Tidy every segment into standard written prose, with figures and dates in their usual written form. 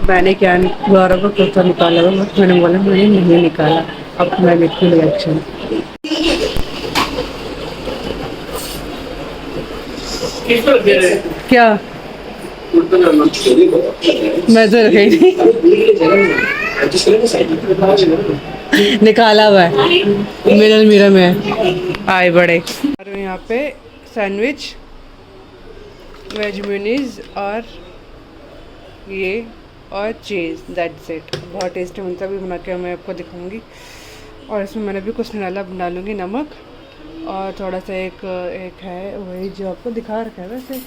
मैंने क्या गौरव का कुर्ता निकाला हुआ, मैंने बोला मैंने नहीं निकाला। अब मैं देखती हूँ रिएक्शन। क्या मैं तो रखी नहीं, निकाला हुआ है मेरा अलमीरा में। आए बड़े और यहाँ पे सैंडविच, वेज मेयोनीज और ये और चीज़, दैट्स इट। बहुत टेस्टी बनता है, भी बना के मैं आपको दिखाऊंगी। और इसमें मैंने भी कुछ डाला, डालूंगी नमक और थोड़ा सा एक है वही जो आपको दिखा रखा है वैसे।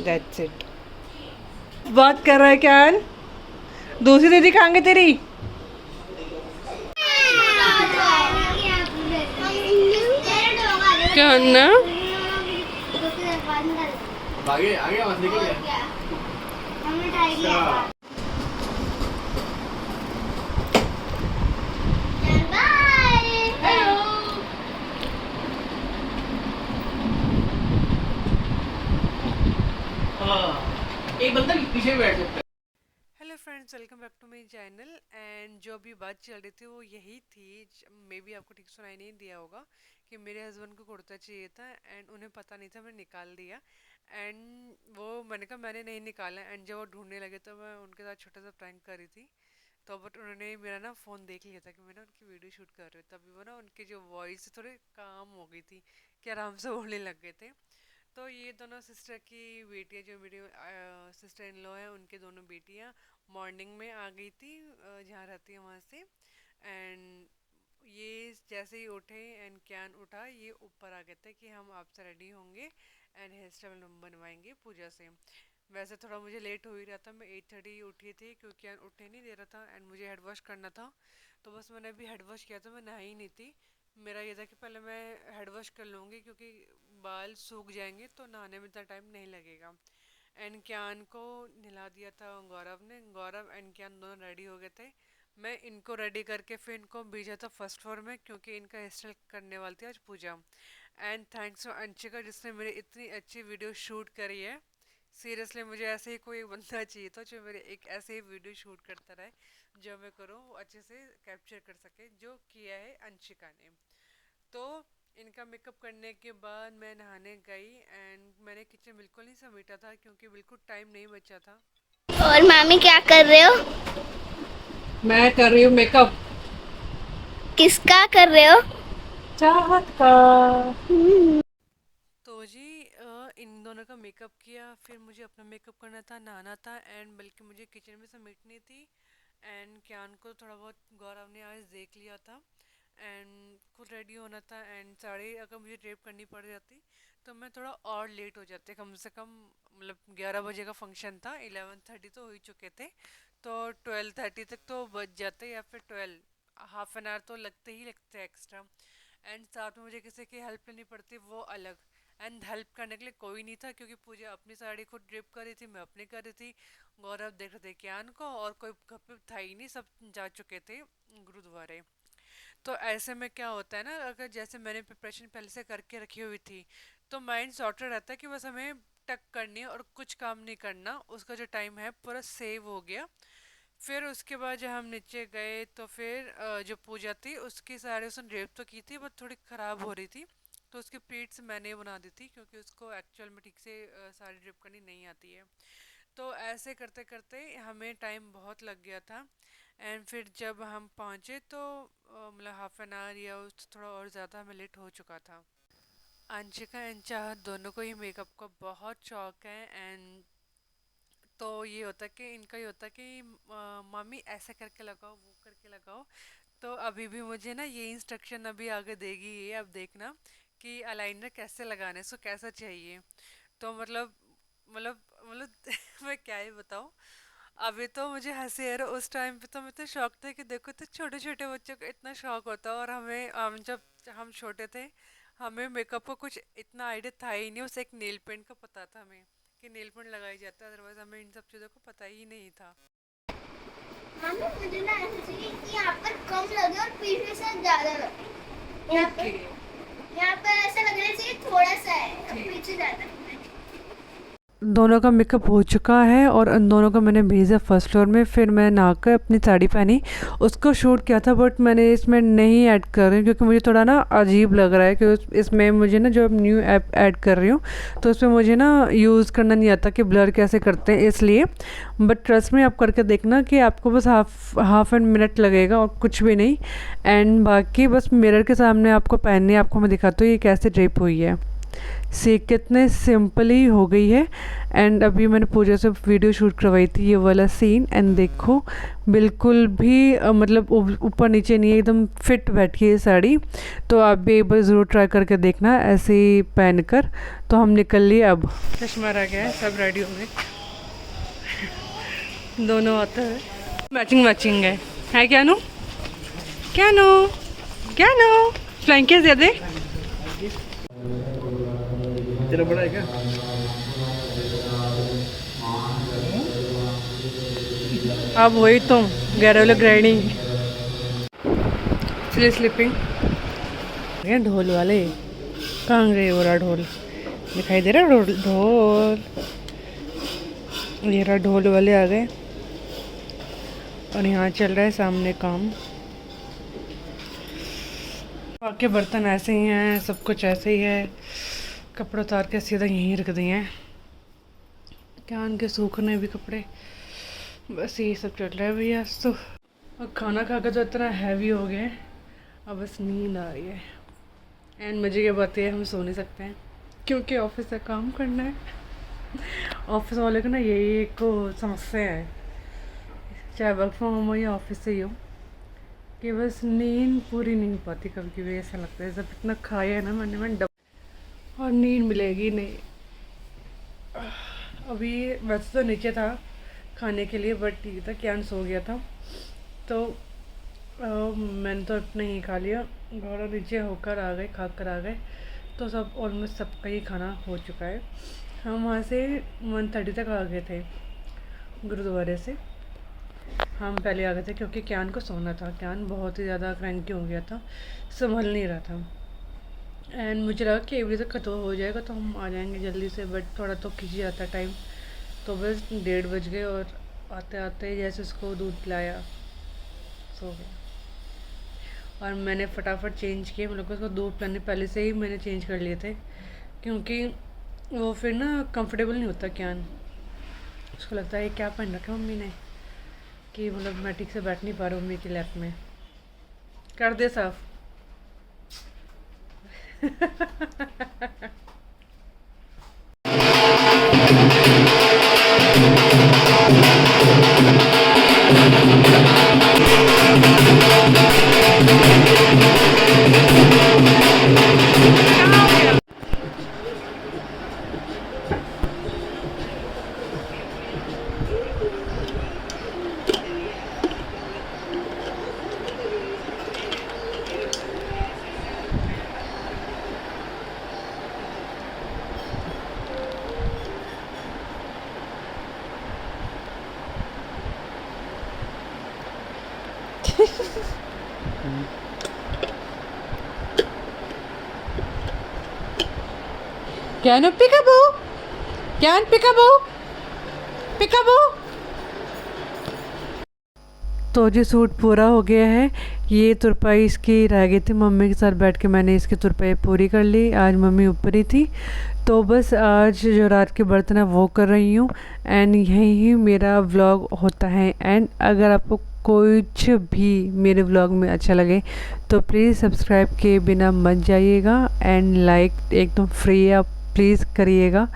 That's it. बात कर रहा है क्या? दूसरी दीदी खाएंगे तेरी? क्या ना आगे आगे मत निकल गया। हमने ट्राई किया। एक बंदा पीछे बैठ सकता है। Hello friends, welcome back to my channel. And जो अभी बात चल रही थी वो यही थी, मे बी आपको ठीक सुनाई नहीं दिया होगा, कि मेरे हस्बैंड को कुर्ता चाहिए था एंड उन्हें पता नहीं था, मैं निकाल दिया। एंड वो मैंने कहा मैंने नहीं निकाला। एंड जब वो ढूंढने लगे तो मैं उनके साथ छोटा सा प्रैंक कर रही थी। तो बट उन्होंने मेरा ना फ़ोन देख लिया था कि मैं ना उनकी वीडियो शूट कर रही हूँ। तभी वो ना उनकी जो वॉइस थोड़ी काम हो गई थी कि आराम से बोलने लग गए थे। तो ये दोनों सिस्टर की बेटियाँ, जो मेरी सिस्टर इन लॉ है, उनके दोनों बेटियाँ मॉर्निंग में आ गई थी जहाँ रहती है वहाँ से। एंड ये जैसे ही उठे एंड कैन उठा, ये ऊपर आ गए थे कि हम आपसे रेडी होंगे एंड हेयर स्टाइल बनवाएंगे पूजा से। वैसे थोड़ा मुझे लेट हो ही रहा था, मैं 8:30 उठी थी क्योंकि कैन उठने नहीं दे रहा था एंड मुझे हेड वॉश करना था। तो बस मैंने अभी हेड वॉश किया था, मैं नहाई नहीं थी। मेरा ये था कि पहले मैं हेड वॉश कर लूँगी क्योंकि बाल सूख जाएंगे तो नहाने में इतना टाइम नहीं लगेगा। एंड क्यान को नहला दिया था गौरव ने। गौरव एंड क्यान दोनों रेडी हो गए थे। मैं इनको रेडी करके फिर इनको भेजा था फर्स्ट फ्लोर में क्योंकि इनका हेयर स्टाइल करने वाली थी आज पूजा। एंड थैंक्स टू अंशिका जिसने मेरी इतनी अच्छी वीडियो शूट करी है। सीरियसली मुझे ऐसे ही कोई बंदा चाहिए था जो मेरे एक ऐसे ही वीडियो शूट करता रहे, जो मैं करूँ वो अच्छे से कैप्चर कर सके, जो किया है अंशिका ने। तो इनका मेकअप करने के बाद मैं नहाने गई एंड मैंने किचन बिल्कुल नहीं समेटा था क्योंकि बिल्कुल टाइम नहीं बचा था। और मामी क्या कर रहे हो? मैं कर रही हूँ मेकअप। किसका कर रहे हो? चाहत का। तो जी इन दोनों का मेकअप किया, फिर मुझे अपना मेकअप करना था, नहाना था एंड बल्कि मुझे किचन में समेटनी थी। एंड क्यान को थोड़ा बहुत गौरव ने आज देख लिया था एंड खुद रेडी होना था। एंड साड़ी अगर मुझे ड्रेप करनी पड़ जाती तो मैं थोड़ा और लेट हो जाते, कम से कम मतलब 11 बजे का फंक्शन था, 11:30 तो हो ही चुके थे। तो 12:30 तक तो बच जाते या फिर 12, हाफ एन आवर तो लगते ही लगते एक्स्ट्रा। एंड साथ में मुझे किसी की हेल्प लेनी पड़ती वो अलग। एंड हेल्प करने के लिए कोई नहीं था क्योंकि पूजा अपनी साड़ी खुद ड्रिप कर रही थी, मैं अपनी कर रही थी, गौरव देख रहे थे क्यान को, और कोई घर पे था ही नहीं, सब जा चुके थे गुरुद्वारे। तो ऐसे में क्या होता है ना, अगर जैसे मैंने प्रिपरेशन पहले से करके रखी हुई थी तो माइंड सॉर्टेड रहता है कि बस हमें टक करनी है और कुछ काम नहीं करना, उसका जो टाइम है पूरा सेव हो गया। फिर उसके बाद जब हम नीचे गए तो फिर जो पूजा थी उसकी साड़ी उसने ड्रेप तो की थी बट थोड़ी ख़राब हो रही थी। तो उसकी प्लीट्स मैंने बना दी थी क्योंकि उसको एक्चुअल में ठीक से साड़ी ड्रेप करनी नहीं आती है। तो ऐसे करते करते हमें टाइम बहुत लग गया था। एंड फिर जब हम पहुँचे तो मतलब हाफ एन आवर या थोड़ा और ज़्यादा हमें लेट हो चुका था। अंशिका एंड चाहत दोनों को ही मेकअप का बहुत शौक है। एंड तो ये होता है कि इनका ये होता है कि मामी ऐसे करके लगाओ, वो करके लगाओ। तो अभी भी मुझे ना ये इंस्ट्रक्शन अभी आगे देगी, ये अब देखना कि अलाइनर कैसे लगाना है, इसको कैसा चाहिए। तो मतलब मैं क्या ही बताऊँ। अभी तो मुझे हंसी आ रहा है, उस टाइम पे तो मैं तो शौक था कि देखो तो छोटे छोटे बच्चों को इतना शौक होता है। और हमें हम जब हम छोटे थे हमें मेकअप का कुछ इतना आइडिया था ही नहीं, बस एक नेल पेंट का पता था हमें कि नेल पेंट लगाई जाता है, अदरवाइज हमें इन सब चीज़ों को पता ही नहीं था। मामी मुझे ना ऐसा चाहिए कि यहाँ पर कम लगे और पीछे से ज्यादा लगे। यहाँ ओके। पर यहाँ पर ऐसा लगना चाहिए थोड़ा सा है और पीछे ज्यादा। दोनों का मेकअप हो चुका है और उन दोनों को मैंने भेजा फर्स्ट फ्लोर में। फिर मैं नहाकर अपनी साड़ी पहनी, उसको शूट किया था, बट मैंने इसमें नहीं ऐड कर रही हूँ क्योंकि मुझे थोड़ा ना अजीब लग रहा है कि इसमें मुझे ना जो न्यू ऐप ऐड कर रही हूँ तो उसमें मुझे ना यूज़ करना नहीं आता कि ब्लर कैसे करते हैं, इसलिए। बट ट्रस्ट में आप करके देखना कि आपको बस हाफ एन मिनट लगेगा और कुछ भी नहीं। एंड बाकी बस मिरर के सामने आपको पहननी है। आपको मैं दिखाती हूँ ये कैसे ड्रेप हुई है। सी कितने सिंपली हो गई है। एंड अभी मैंने पूजा से वीडियो शूट करवाई थी ये वाला सीन, एंड देखो बिल्कुल भी मतलब ऊपर नीचे नहीं है, एकदम फिट बैठी है ये साड़ी। तो आप भी एक बार ज़रूर ट्राई करके देखना ऐसे ही पहन कर। तो हम निकल लिए, अब चश्मा रह गया है, सब रेडी हो गए। दोनों आते हैं, मैचिंग मैचिंग है क्या नो? क्या नो? क्या नो? फ्लाइंग केस दे दे। तेरा बड़ा है क्या? अब वही तो गैरोला ग्राइंडिंग इसलिए स्लिपिंग। ये ढोल वाले कहाँ गए? हो रहा ढोल दिखाई दे रहा है, ढोल ये रहा, ढोल वाले आ गए। और यहाँ चल रहा है सामने काम। बाकी बर्तन ऐसे ही हैं, सब कुछ ऐसे ही है। कपड़े उतार के सीधा यहीं रख दिए हैं, क्या उनके सूखने भी कपड़े। बस यही सब चल रहा है भैया आज तो। और खाना खा कर तो इतना हैवी हो गया है, अब बस नींद आ रही है। एंड मज़े की बात है हम सो नहीं सकते हैं क्योंकि ऑफिस से काम करना है। ऑफिस वाले को ना यही एक समस्या है, चाहे वर्क फ्रॉम होम हो या ऑफिस से ही हो, कि बस नींद पूरी नहीं हो पाती। कभी कभी ऐसा लगता है जब इतना खाया है ना मैंने और नींद मिलेगी नहीं। अभी वैसे तो नीचे था खाने के लिए, बट ठीक था, क्या सो गया था तो मैंने तो अपने ही खा लिया। और नीचे होकर आ गए, खा कर आ गए, तो सब ऑलमोस्ट सबका ही खाना हो चुका है। हम वहाँ से 1:30 तक आ गए थे गुरुद्वारे से। हम पहले आ गए थे क्योंकि क्यान को सोना था। क्यान बहुत ही ज़्यादा क्रैंकी हो गया था, संभल नहीं रहा था। एंड मुझे लगा कि 1 बजे तक ख़त्म हो जाएगा तो हम आ जाएंगे जल्दी से, बट थोड़ा तो खिंच जाता टाइम। तो बस 1:30 बज गए और आते आते जैसे उसको दूध पिलाया सो गया। और मैंने फटाफट चेंज किए, मतलब उसको दूध पिलाने पहले से ही मैंने चेंज कर लिए थे क्योंकि वो फिर ना कंफर्टेबल नहीं होता क्यान। उसको लगता है क्या पहन रखा मम्मी ने, कि मतलब मैं ठीक से बैठ नहीं पा रहा हूँ मम्मी के लैप में। कर दे साफ। Can you peekaboo? Can peekaboo? Peekaboo? तो जी सूट पूरा हो गया है। ये तुरपाई इसकी रह गई थी, मम्मी के साथ बैठ के मैंने इसकी तुरपाई पूरी कर ली। आज मम्मी ऊपर ही थी, तो बस आज जो रात के बर्तन है वो कर रही हूँ। एंड यही ही मेरा व्लॉग होता है। एंड अगर आपको कुछ भी मेरे व्लॉग में अच्छा लगे तो प्लीज़ सब्सक्राइब किए बिना मत जाइएगा। एंड लाइक एकदम फ्री है, आप प्लीज़ करिएगा।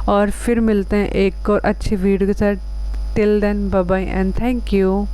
और फिर मिलते हैं एक और अच्छी वीडियो के साथ। Till then bye bye and thank you.